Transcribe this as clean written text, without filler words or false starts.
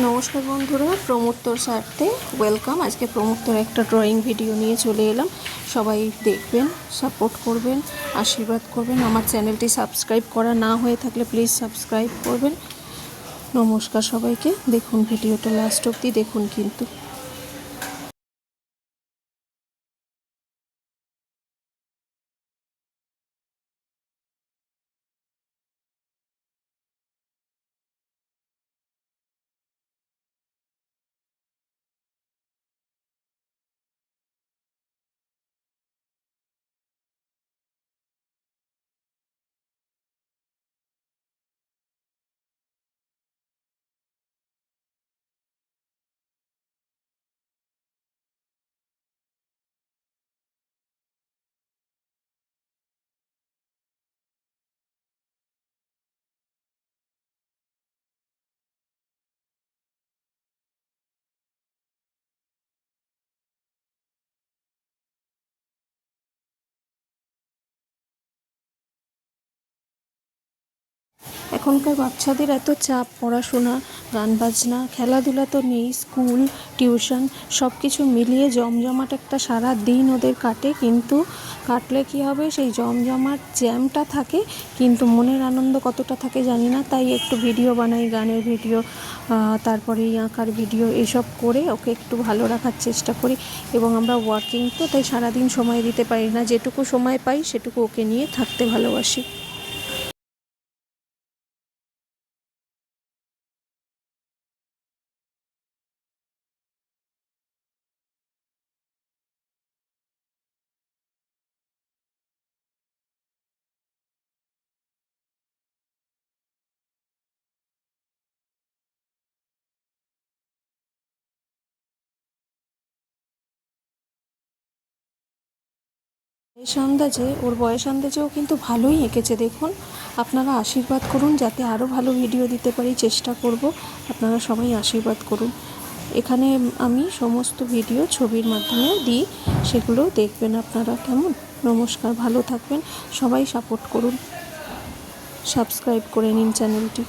নমস্কার বন্ধুরা, প্রমোত্তর স্বার্থে ওয়েলকাম। আজকে প্রমোত্তর একটা ড্রয়িং ভিডিও নিয়ে চলে এলাম। সবাই দেখবেন, সাপোর্ট করবেন, আশীর্বাদ করবেন। আমার চ্যানেলটি সাবস্ক্রাইব করা না হয়ে থাকলে প্লিজ সাবস্ক্রাইব করবেন। নমস্কার সবাইকে। দেখুন ভিডিওটা লাস্ট অবধি দেখুন কিন্তু। এখনকার বাচ্চাদের এত চাপ, পড়াশোনা, গান বাজনা, খেলাধুলা তো নেই, স্কুল, টিউশন সব কিছু মিলিয়ে জমজমাট একটা সারা দিন ওদের কাটে। কিন্তু কাটলে কী হবে, সেই জমজমাট জ্যামটা থাকে কিন্তু মনের আনন্দ কতটা থাকে জানি না। তাই একটু ভিডিও বানাই, গানের ভিডিও, তারপরে আঁকার ভিডিও, এসব করে ওকে একটু ভালো রাখার চেষ্টা করি। এবং আমরা ওয়ার্কিং তো, তাই সারাদিন সময় দিতে পারি না। যেটুকু সময় পাই সেটুকু ওকে নিয়ে থাকতে ভালোবাসি। ওর বয়স আন্দাজেও কিন্তু ভালোই এঁকেছে দেখুন। আপনারা আশীর্বাদ করুন যাতে আরও ভালো ভিডিও দিতে পারি, চেষ্টা করব। আপনারা সবাই আশীর্বাদ করুন। এখানে আমি সমস্ত ভিডিও ছবির মাধ্যমেও দিই, সেগুলোও দেখবেন আপনারা। কেমন? নমস্কার, ভালো থাকবেন, সবাই সাপোর্ট করুন, সাবস্ক্রাইব করে নিন চ্যানেলটি।